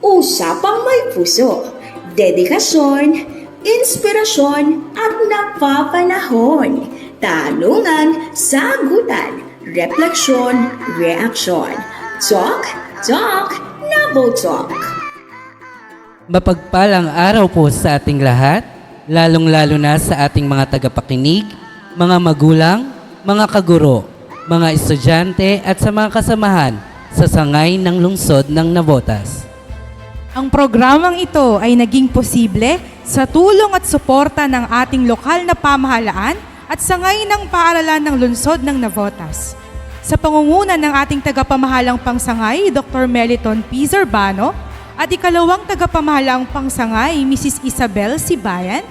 Usapang may puso, dedikasyon, inspirasyon at napapanahon. Tanungan, sagutan, refleksyon, reaksyon. Talk, talk, Nabotalk. Mapagpalang araw po sa ating lahat, lalong-lalo na sa ating mga tagapakinig, mga magulang, mga kaguro, mga estudyante at sa mga kasamahan sa sangay ng lungsod ng Navotas. Ang programang ito ay naging posible sa tulong at suporta ng ating lokal na pamahalaan at sangay ng paaralan ng lungsod ng Navotas. Sa pangunguna ng ating tagapamahalang pangsangay, Dr. Meliton P. Zerbano, at ikalawang tagapamahalaang pangsangay, Mrs. Isabel Sibayan,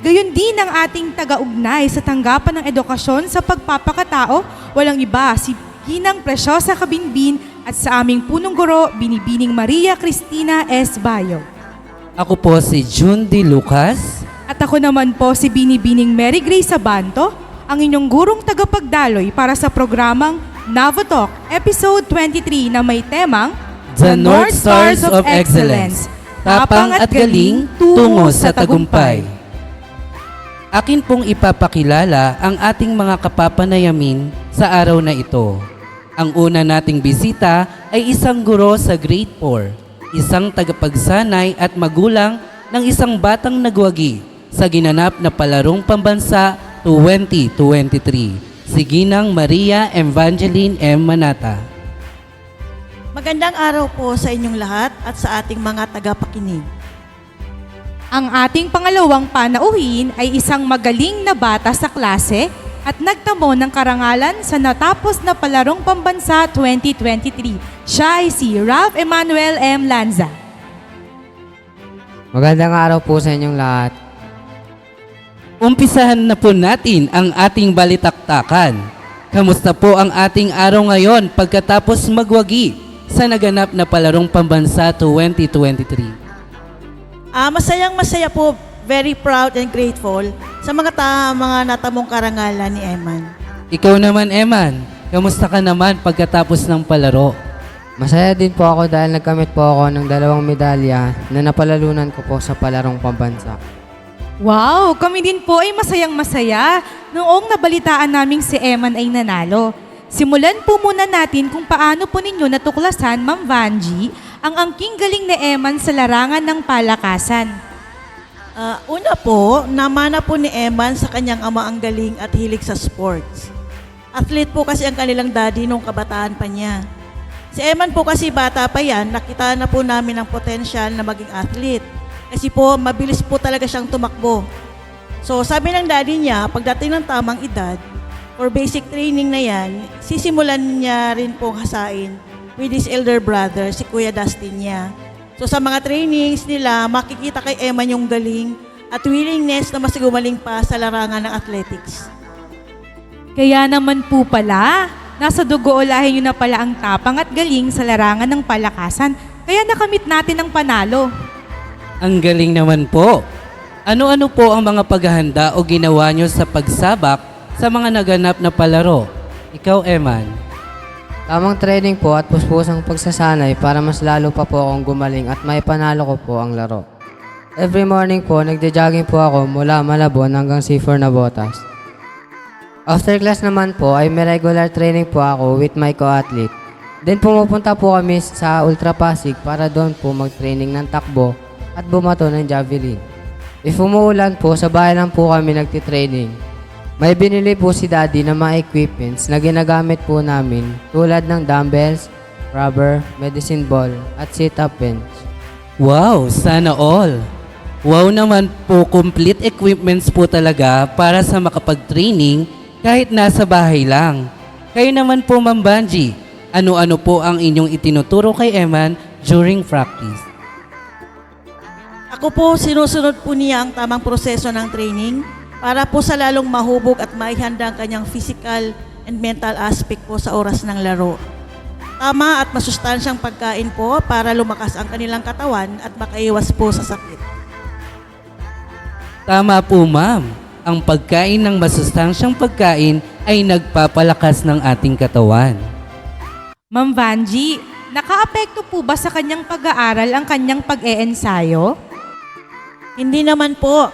gayon din ang ating taga-ugnay sa tanggapan ng edukasyon sa pagpapakatao, walang iba si Ginang Preciosa Kabinbin at sa aming punong guro, Binibining Maria Cristina S. Bayo. Ako po si June D. Lucas. At ako naman po si Binibining Mary Grace Sabanto, ang inyong gurong tagapagdaloy para sa programang Navotalk Episode 23 na may temang The North Stars of Excellence, tapang at galing tungo sa tagumpay. Akin pong ipapakilala ang ating mga kapapanayamin sa araw na ito. Ang una nating bisita ay isang guro sa Grade 4, isang tagapagsanay at magulang ng isang batang nagwagi sa ginanap na palarong pambansa 2023, si Ginang Maria Evangeline M. Manata. Magandang araw po sa inyong lahat at sa ating mga tagapakinig. Ang ating pangalawang panauhin ay isang magaling na bata sa klase at nagtamo ng karangalan sa natapos na palarong pambansa 2023. Siya ay si Ralph Emmanuel M. Lanza. Magandang araw po sa inyong lahat. Umpisahan na po natin ang ating balitaktakan. Kamusta po ang ating araw ngayon pagkatapos magwagi sa naganap na palarong pambansa 2023? Masayang-masaya po, very proud and grateful sa mga natamong karangalan ni Eman. Ikaw naman, Eman, kamusta ka naman pagkatapos ng palaro? Masaya din po ako dahil nagkamit po ako ng 2 medalya na napalalunan ko po sa palarong pambansa. Wow, kami din po ay masayang-masaya noong nabalitaan naming si Eman ay nanalo. Simulan po muna natin kung paano po ninyo natuklasan, Ma'am Vanji, ang angking galing ni Eman sa larangan ng palakasan. Una po, namana po ni Eman sa kanyang ama ang galing at hilig sa sports. Athlete po kasi ang kanilang daddy nung kabataan pa niya. Si Eman po kasi bata pa yan, nakita na po namin ang potensyal na maging athlete. Kasi po, mabilis po talaga siyang tumakbo. So sabi ng daddy niya, pagdating ng tamang edad, for basic training na yan, sisimulan niya rin pong hasain with his elder brother, si Kuya Dustin niya. So sa mga trainings nila, makikita kay Eman yung galing at willingness na mas gumaling pa sa larangan ng athletics. Kaya naman po pala, nasa dugo o lahi nyo na pala ang tapang at galing sa larangan ng palakasan. Kaya nakamit natin ang panalo. Ang galing naman po. Ano-ano po ang mga paghahanda o ginawa nyo sa pagsabak sa mga naganap na palaro? Ikaw, Eman. Tamang training po at puspusang pagsasanay para mas lalo pa po akong gumaling at may panalo ko po ang laro. Every morning po, nagja-jogging po ako mula Malabon hanggang C4 Navotas. After class naman po ay may regular training po ako with my co-athlete. Then pumupunta po kami sa Ultra Pasig para doon po mag-training ng takbo at bumato ng javelin. If umuulan po, sa bahay lang po kami nagtitraining. May binili po si Daddy na mga equipments na ginagamit po namin tulad ng dumbbells, rubber, medicine ball, at sit-up bench. Wow, sana all. Wow naman po, complete equipments po talaga para sa makapag-training kahit nasa bahay lang. Kayo naman po, Ma'am Banji, ano-ano po ang inyong itinuturo kay Eman during practice? Ako po, sinusunod po niya ang tamang proseso ng training para po sa lalong mahubog at maihanda ang kanyang physical and mental aspect po sa oras ng laro. Tama at masustansyang pagkain po para lumakas ang kanilang katawan at makaiwas po sa sakit. Tama po, Ma'am. Ang pagkain ng masustansyang pagkain ay nagpapalakas ng ating katawan. Ma'am Vanji, nakaapekto po ba sa kanyang pag-aaral ang kanyang pag-eensayo? Hindi naman po.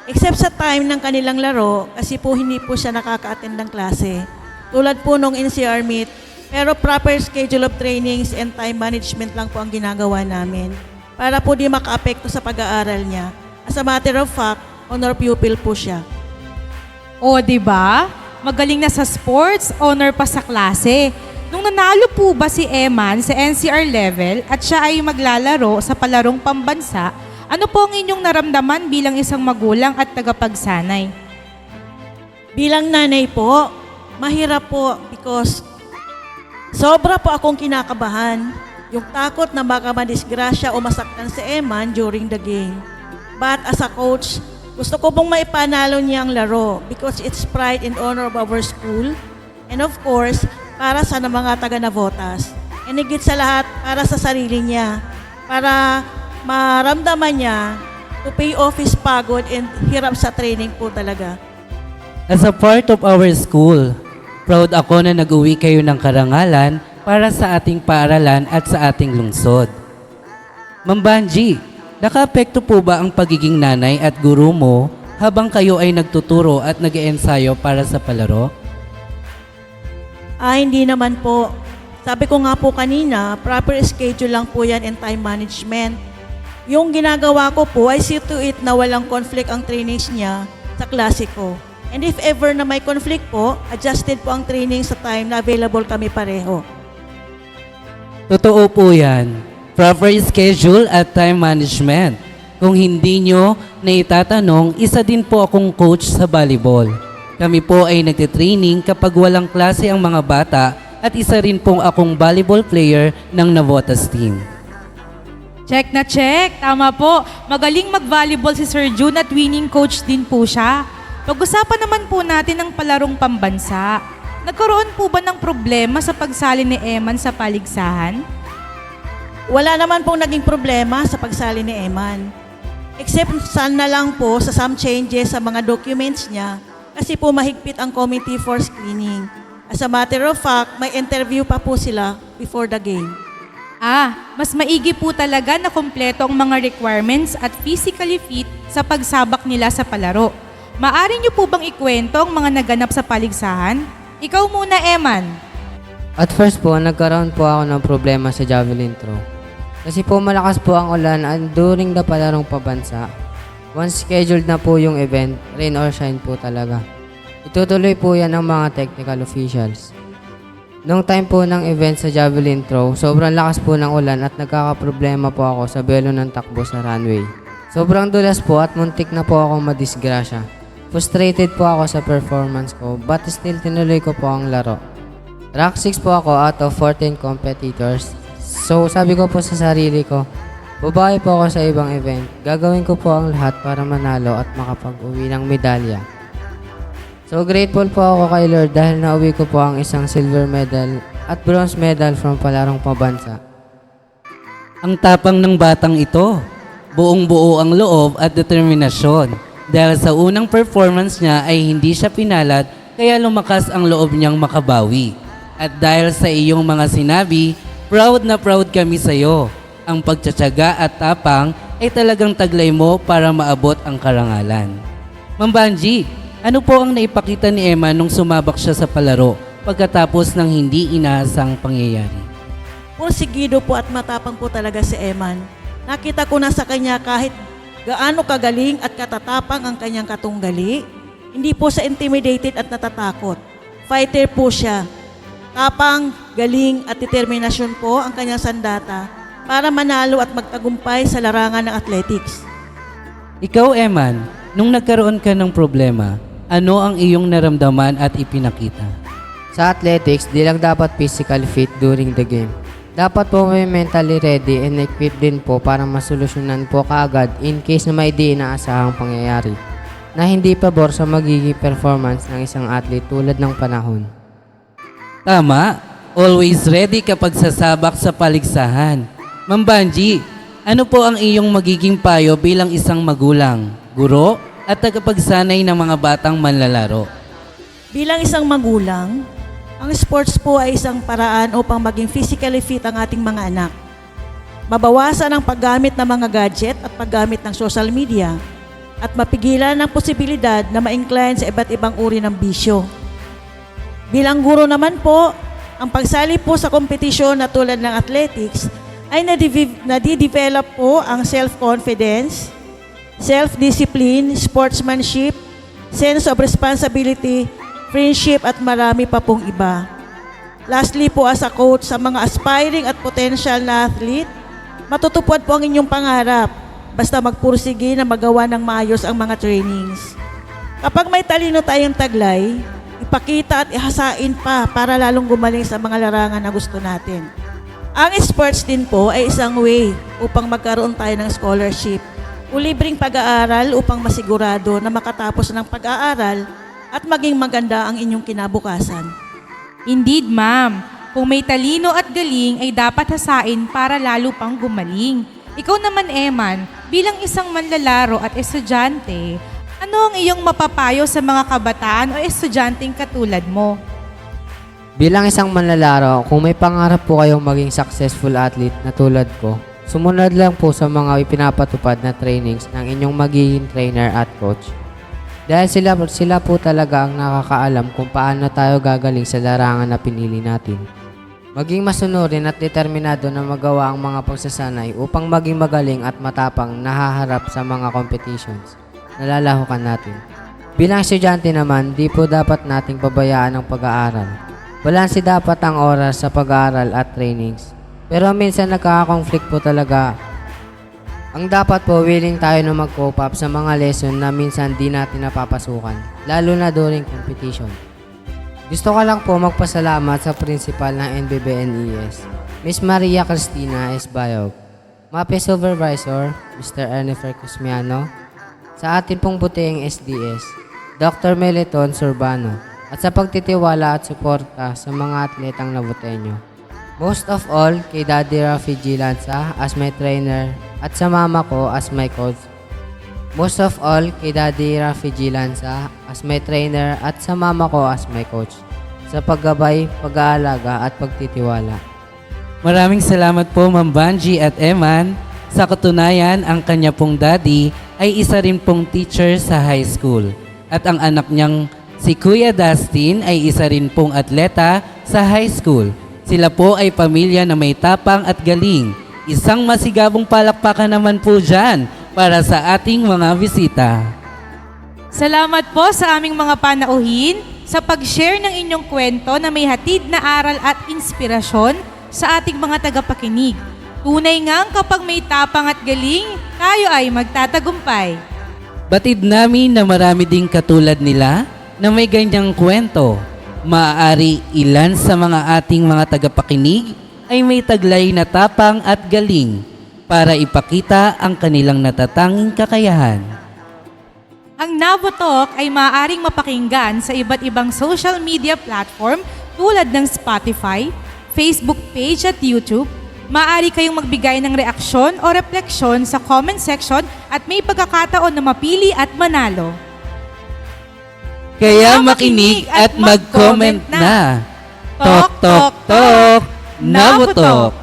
Except sa time ng kanilang laro, kasi po hindi po siya nakaka-attend ng klase. Tulad po nung NCR meet, pero proper schedule of trainings and time management lang po ang ginagawa namin para po di maka-apekto sa pag-aaral niya. As a matter of fact, honor pupil po siya. O, di ba? Magaling na sa sports, honor pa sa klase. Nung nanalo po ba si Eman sa NCR level at siya ay maglalaro sa palarong pambansa, ano po ang inyong naramdaman bilang isang magulang at tagapagsanay? Bilang nanay po, mahirap po because sobra po akong kinakabahan. Yung takot na baka madisgrasya o masaktan si Eman during the game. But as a coach, gusto ko pong maipanalo niya ang laro because it's pride and honor of our school. And of course, para sa mga taga-Navotas. And higit sa lahat, para sa sarili niya. Para maramdaman niya to pay off his pagod and hirap sa training po talaga. As a part of our school, proud ako na nag-uwi kayo ng karangalan para sa ating paaralan at sa ating lungsod. Ma'am Banji, nakaapekto po ba ang pagiging nanay at guro mo habang kayo ay nagtuturo at nag-eensayo para sa palaro? Hindi naman po. Sabi ko nga po kanina, proper schedule lang po yan and time management. Yung ginagawa ko po ay see to it na walang conflict ang trainings niya sa klase ko. And if ever na may conflict po, adjusted po ang training sa time na available kami pareho. Totoo po yan. Proper schedule at time management. Kung hindi nyo na itatanong, isa din po akong coach sa volleyball. Kami po ay nagtitraining kapag walang klase ang mga bata at isa rin pong akong volleyball player ng Navotas team. Check na check. Tama po. Magaling mag-volleyball si Sir June at winning coach din po siya. Pag-usapan naman po natin ang palarong pambansa. Nagkaroon po ba ng problema sa pagsali ni Eman sa paligsahan? Wala naman pong naging problema sa pagsali ni Eman. Except sana lang po sa some changes sa mga documents niya kasi po mahigpit ang committee for screening. As a matter of fact, may interview pa po sila before the game. Mas maigi po talaga na kompleto ang mga requirements at physically fit sa pagsabak nila sa palaro. Maari niyo po bang ikwento ang mga naganap sa paligsahan? Ikaw muna, Eman. At first po, nagkaroon po ako ng problema sa javelin throw. Kasi po malakas po ang ulan and during the palarong pabansa, once scheduled na po yung event, rain or shine po talaga. Itutuloy po yan ng mga technical officials. Nung time po ng event sa javelin throw, sobrang lakas po ng ulan at nagkakaproblema po ako sa belo ng takbo sa runway. Sobrang dulas po at muntik na po akong madisgrasya. Frustrated po ako sa performance ko but still tinuloy ko po ang laro. Rank 6 po ako out of 14 competitors. So sabi ko po sa sarili ko, babae po ako sa ibang event. Gagawin ko po ang lahat para manalo at makapag-uwi ng medalya. So grateful po ako kay Lord dahil nauwi ko po ang isang silver medal at bronze medal from palarong pabansa. Ang tapang ng batang ito. Buong-buo ang loob at determinasyon. Dahil sa unang performance niya ay hindi siya pinalad kaya lumakas ang loob niyang makabawi. At dahil sa iyong mga sinabi, proud na proud kami sa iyo. Ang pagtsatsaga at tapang ay talagang taglay mo para maabot ang karangalan. Ma'am Banji, ano po ang naipakita ni Emma nung sumabak siya sa palaro pagkatapos ng hindi inaasang pangyayari? Pursigido po at matapang po talaga si Eman. Nakita ko na sa kanya kahit gaano kagaling at katatapang ang kanyang katunggali. Hindi po siya intimidated at natatakot. Fighter po siya. Tapang, galing at determinasyon po ang kanyang sandata para manalo at magtagumpay sa larangan ng athletics. Ikaw, Eman, nung nagkaroon ka ng problema, ano ang iyong naramdaman at ipinakita? Sa athletics, di lang dapat physical fit during the game. Dapat po may mentally ready and equipped din po para masolusyonan po kaagad in case na may di inaasahang pangyayari na hindi pabor sa magiging performance ng isang athlete tulad ng panahon. Tama, always ready kapag sasabak sa paligsahan. Ma'am Banji, ano po ang iyong magiging payo bilang isang magulang, guro at tagapagsanay ng mga batang manlalaro? Bilang isang magulang, ang Ang sports po ay isang paraan upang maging physically fit ang ating mga anak. Mabawasan ang paggamit ng mga gadget at paggamit ng social media at mapigilan ang posibilidad na ma-incline sa iba't ibang uri ng bisyo. Bilang guro naman po, ang pagsali po sa kompetisyon na tulad ng athletics ay nadidevelop po ang self-confidence, self-discipline, sportsmanship, sense of responsibility, friendship at marami pa pong iba. Lastly po as a coach sa mga aspiring at potential na athlete, matutupad po ang inyong pangarap basta magpursige na magawa ng maayos ang mga trainings. Kapag may talino tayong taglay, ipakita at ihasain pa para lalong gumaling sa mga larangan na gusto natin. Ang sports din po ay isang way upang magkaroon tayo ng scholarship o libreng pag-aaral upang masigurado na makatapos ng pag-aaral at maging maganda ang inyong kinabukasan. Indeed, ma'am. Kung may talino at galing ay dapat hasain para lalo pang gumaling. Ikaw naman, Eman, bilang isang manlalaro at estudyante, ano ang iyong mapapayo sa mga kabataan o estudyanteng katulad mo? Bilang isang manlalaro, kung may pangarap po kayong maging successful athlete na tulad ko, sumunod lang po sa mga ipinapatupad na trainings ng inyong magiging trainer at coach. Dahil sila po talaga ang nakakaalam kung paano tayo gagaling sa larangan na pinili natin. Maging masunurin at determinado na magawa ang mga pagsasanay upang maging magaling at matapang nahaharap sa mga competitions na lalahukan natin. Bilang estudyante naman, di po dapat nating pabayaan ang pag-aaral. Balanse dapat ang oras sa pag-aaral at trainings. Pero minsan nagkaka-conflict po talaga. Ang dapat po, willing tayo na mag-cope up sa mga lesson na minsan di natin napapasukan, lalo na during competition. Gusto ko lang po magpasalamat sa principal ng NBBNES, Miss Maria Cristina S. Bayog, MAPE Supervisor, Mr. Ernefer Cosmiano, sa atin pong butihing SDS, Dr. Meliton Surbano, at sa pagtitiwala at suporta sa mga atletang nabutenyo. Most of all, kay Daddy Rafi G. Lanza as my trainer at sa mama ko as my coach. Most of all, kay Daddy Rafi G. Lanza as my trainer at sa mama ko as my coach. Sa paggabay, pag-aalaga at pagtitiwala. Maraming salamat po Ma'am Banji at Eman. Sa katunayan, ang kanya pong daddy ay isa rin pong teacher sa high school. At ang anak niyang si Kuya Dustin ay isa rin pong atleta sa high school. Sila po ay pamilya na may tapang at galing. Isang masigabong palakpakan naman po dyan para sa ating mga bisita. Salamat po sa aming mga panauhin sa pag-share ng inyong kwento na may hatid na aral at inspirasyon sa ating mga tagapakinig. Tunay ngang kapag may tapang at galing, tayo ay magtatagumpay. Batid namin na marami ding katulad nila na may ganyang kwento. Maaari ilan sa mga ating mga tagapakinig ay may taglay na tapang at galing para ipakita ang kanilang natatanging kakayahan. Ang Navotalk ay maaaring mapakinggan sa iba't ibang social media platform tulad ng Spotify, Facebook page at YouTube. Maaari kayong magbigay ng reaksyon o refleksyon sa comment section at may pagkakataon na mapili at manalo. Kaya makinig at mag-comment na. Tok, tok, tok, Navotalk.